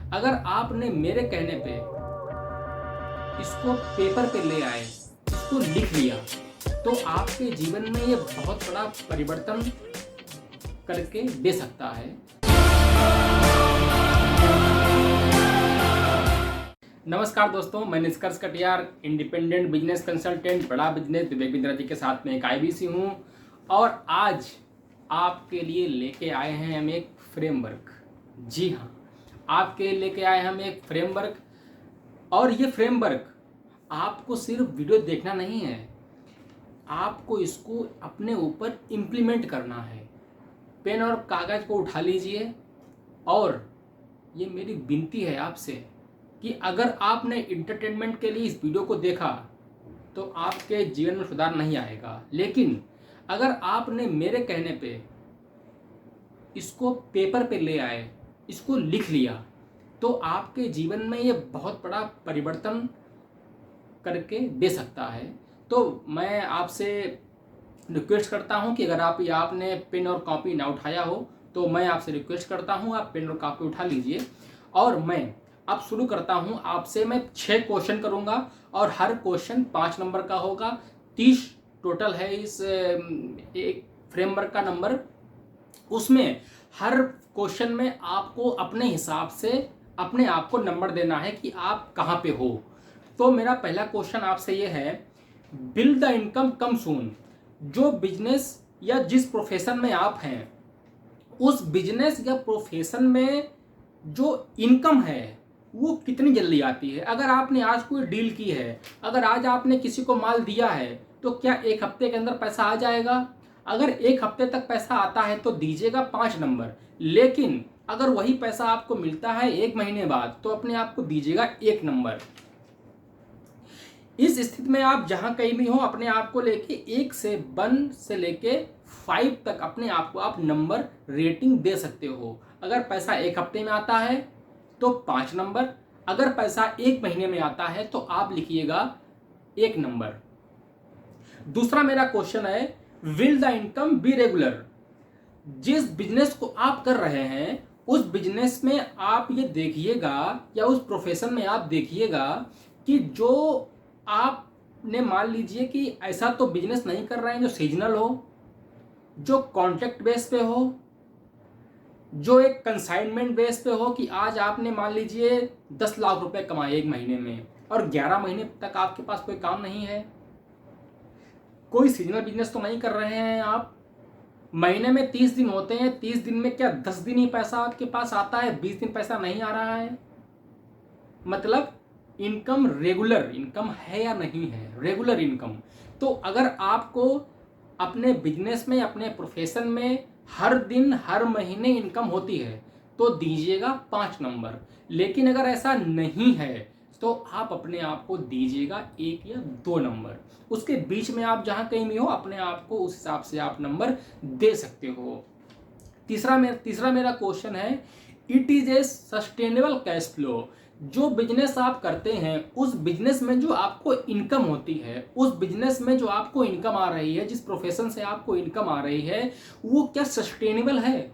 अगर आपने मेरे कहने पे इसको पेपर पे ले आए, इसको लिख लिया, तो आपके जीवन में ये बहुत बड़ा परिवर्तन करके दे सकता है। नमस्कार दोस्तों, मैं निष्कर्ष कटियार, इंडिपेंडेंट बिजनेस कंसल्टेंट, बड़ा बिजनेस विवेक बिंद्रा जी के साथ में एक आईबीसी हूँ। और आज आपके लिए लेके आए हैं हम एक फ्रेमवर्क। जी हाँ, आपके लेके आए हम एक फ्रेमवर्क। और ये फ्रेमवर्क आपको सिर्फ वीडियो देखना नहीं है, आपको इसको अपने ऊपर इम्प्लीमेंट करना है। पेन और कागज़ को उठा लीजिए और ये मेरी विनती है आपसे कि अगर आपने इंटरटेनमेंट के लिए इस वीडियो को देखा तो आपके जीवन में सुधार नहीं आएगा, लेकिन अगर आपने मेरे कहने पे इसको पेपर पे ले आए, इसको लिख लिया, तो आपके जीवन में ये बहुत बड़ा परिवर्तन करके दे सकता है। तो मैं आपसे रिक्वेस्ट करता हूं कि अगर आपने पेन और कॉपी ना उठाया हो तो मैं आपसे रिक्वेस्ट करता हूं आप पेन और कॉपी उठा लीजिए। और मैं अब शुरू करता हूं आपसे। मैं 6 क्वेश्चन करूंगा और हर क्वेश्चन 5 नंबर का होगा। 30 टोटल है इस एक फ्रेमवर्क का नंबर। उसमें हर क्वेश्चन में आपको अपने हिसाब से अपने आप को नंबर देना है कि आप कहाँ पे हो। तो मेरा पहला क्वेश्चन आपसे ये है, बिल्ड द इनकम कम सून। जो बिजनेस या जिस प्रोफेशन में आप हैं, उस बिजनेस या प्रोफेशन में जो इनकम है वो कितनी जल्दी आती है। अगर आपने आज कोई डील की है, अगर आज आपने किसी को माल दिया है, तो क्या 1 हफ्ते के अंदर पैसा आ जाएगा? अगर 1 हफ्ते तक पैसा आता है तो दीजिएगा 5 नंबर। लेकिन अगर वही पैसा आपको मिलता है 1 महीने बाद, तो अपने आप को दीजिएगा 1 नंबर। इस स्थिति में आप जहां कहीं भी हो, अपने आप को लेके 1 से 1 से लेके 5 तक अपने आप को आप नंबर रेटिंग दे सकते हो। अगर पैसा 1 हफ्ते में आता है तो 5 नंबर, अगर पैसा 1 महीने में आता है तो आप लिखिएगा 1 नंबर। दूसरा मेरा क्वेश्चन है, will the income be regular. जिस बिजनेस को आप कर रहे हैं उस बिजनेस में आप ये देखिएगा, या उस प्रोफेशन में आप देखिएगा कि जो आपने मान लीजिए कि ऐसा तो बिजनेस नहीं कर रहे हैं जो सीजनल हो, जो कॉन्ट्रैक्ट बेस पे हो, जो एक कंसाइनमेंट बेस पे हो कि आज आपने मान लीजिए 10 लाख रुपए कमाए 1 महीने में और 11 महीने तक आपके पास कोई काम नहीं है। कोई सीजनल बिजनेस तो नहीं कर रहे हैं आप। महीने में 30 दिन होते हैं, 30 दिन में क्या 10 दिन ही पैसा आपके पास आता है, 20 दिन पैसा नहीं आ रहा है। मतलब इनकम रेगुलर इनकम है या नहीं है, रेगुलर इनकम। तो अगर आपको अपने बिजनेस में, अपने प्रोफेशन में हर दिन हर महीने इनकम होती है तो दीजिएगा 5 नंबर। लेकिन अगर ऐसा नहीं है तो आप अपने आप को दीजिएगा 1 या 2 नंबर। उसके बीच में आप जहां कहीं भी हो, अपने आप को उस हिसाब से आप नंबर दे सकते हो। तीसरा मेरा क्वेश्चन है, it is a sustainable cash flow. जो बिजनेस आप करते हैं उस बिजनेस में जो आपको इनकम होती है, उस बिजनेस में जो आपको इनकम आ रही है, जिस प्रोफेशन से आपको इनकम आ रही है, वो क्या सस्टेनेबल है?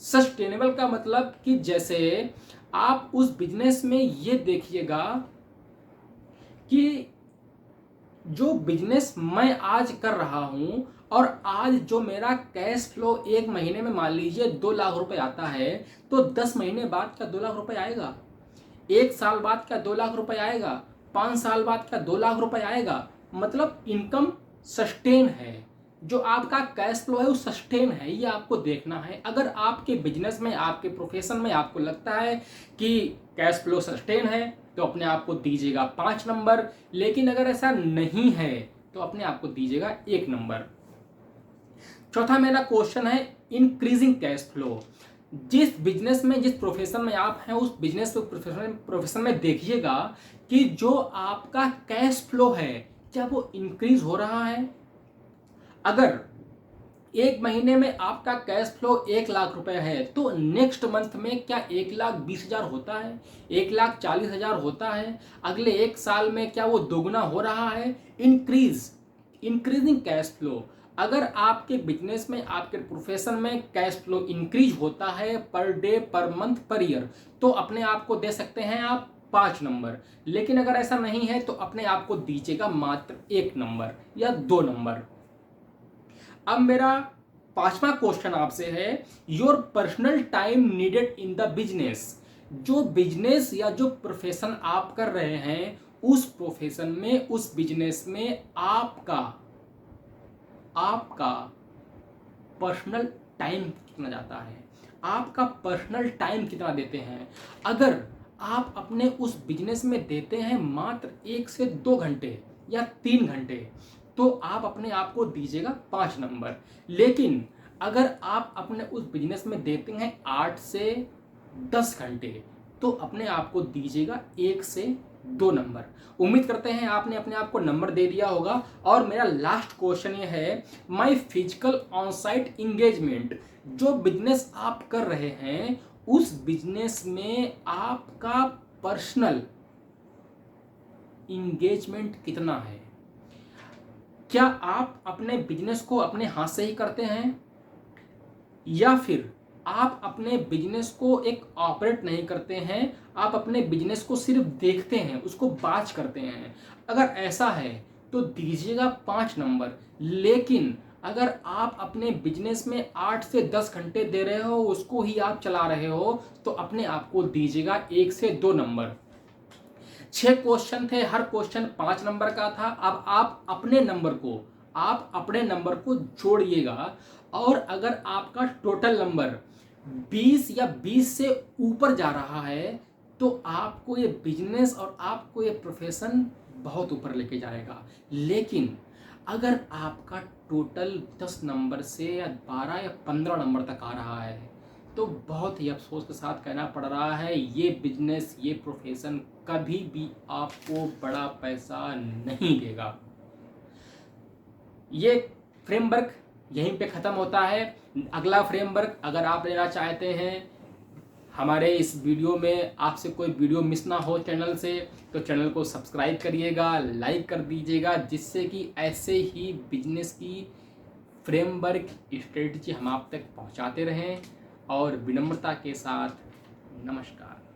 सस्टेनेबल का मतलब कि जैसे आप उस बिजनेस में ये देखिएगा कि जो बिजनेस मैं आज कर रहा हूं और आज जो मेरा कैश फ्लो 1 महीने में मान लीजिए 2 लाख रुपए आता है, तो 10 महीने बाद क्या 2 लाख रुपए आएगा? 1 साल बाद क्या 2 लाख रुपए आएगा? 5 साल बाद क्या 2 लाख रुपए आएगा? मतलब इनकम सस्टेन है, जो आपका कैश फ्लो है वो सस्टेन है, ये आपको देखना है। अगर आपके बिजनेस में, आपके प्रोफेशन में आपको लगता है कि कैश फ्लो सस्टेन है तो अपने आप को दीजिएगा 5 नंबर। लेकिन अगर ऐसा नहीं है तो अपने आप को दीजिएगा 1 नंबर। चौथा मेरा क्वेश्चन है, इंक्रीजिंग कैश फ्लो। जिस बिजनेस में, जिस प्रोफेशन में आप हैं, उस बिजनेस प्रोफेशन में देखिएगा कि जो आपका कैश फ्लो है क्या वो इंक्रीज हो रहा है। अगर 1 महीने में आपका कैश फ्लो 1 लाख रुपए है तो नेक्स्ट मंथ में क्या 1,20,000 होता है, 1,40,000 होता है? अगले 1 साल में क्या वो दोगुना हो रहा है? Increasing cash flow. अगर आपके बिजनेस में, आपके प्रोफेशन में कैश फ्लो इंक्रीज होता है per day, per month, per year, तो अपने आप को दे सकते हैं आप 5 नंबर। लेकिन अगर ऐसा नहीं है तो अपने आप को दीजिएगा मात्र 1 नंबर या 2 नंबर। अब मेरा 5वां क्वेश्चन आपसे है, your personal time needed in the business. जो बिजनेस या जो प्रोफेशन आप कर रहे हैं, उस प्रोफेशन में, उस बिजनेस में आपका पर्सनल टाइम कितना जाता है, आपका पर्सनल टाइम कितना देते हैं। अगर आप अपने उस बिजनेस में देते हैं मात्र 1 से 2 घंटे या 3 घंटे, तो आप अपने आप को दीजिएगा 5 नंबर। लेकिन अगर आप अपने उस बिजनेस में देते हैं 8 से 10 घंटे, तो अपने आप को दीजिएगा 1 से 2 नंबर। उम्मीद करते हैं आपने अपने आप को नंबर दे दिया होगा। और मेरा लास्ट क्वेश्चन ये है, my physical on site engagement. जो बिजनेस आप कर रहे हैं, उस बिजनेस में आपका पर्सनल इंगेजमेंट कितना है। क्या आप अपने बिजनेस को अपने हाथ से ही करते हैं, या फिर आप अपने बिजनेस को एक ऑपरेट नहीं करते हैं, आप अपने बिजनेस को सिर्फ देखते हैं, उसको वॉच करते हैं। अगर ऐसा है तो दीजिएगा 5 नंबर। लेकिन अगर आप अपने बिजनेस में 8 से 10 घंटे दे रहे हो, उसको ही आप चला रहे हो, तो अपने आप को दीजिएगा 1 से 2 नंबर। 6 क्वेश्चन थे, हर क्वेश्चन 5 नंबर का था। अब आप अपने नंबर को जोड़िएगा, और अगर आपका टोटल नंबर 20 या 20 से ऊपर जा रहा है, तो आपको ये बिजनेस और आपको ये प्रोफेशन बहुत ऊपर लेके जाएगा। लेकिन अगर आपका टोटल 10 नंबर से या 12 या 15 नंबर तक आ रहा है, तो बहुत ही अफसोस के साथ कहना पड़ रहा है, ये बिजनेस, ये प्रोफेशन कभी भी आपको बड़ा पैसा नहीं देगा। ये फ्रेमवर्क यहीं पे ख़त्म होता है। अगला फ्रेमवर्क अगर आप लेना चाहते हैं, हमारे इस वीडियो में आपसे कोई वीडियो मिस ना हो चैनल से, तो चैनल को सब्सक्राइब करिएगा, लाइक कर दीजिएगा, जिससे कि ऐसे ही बिजनेस की फ्रेमवर्क स्ट्रेटजी हम आप तक पहुंचाते रहें। और विनम्रता के साथ नमस्कार।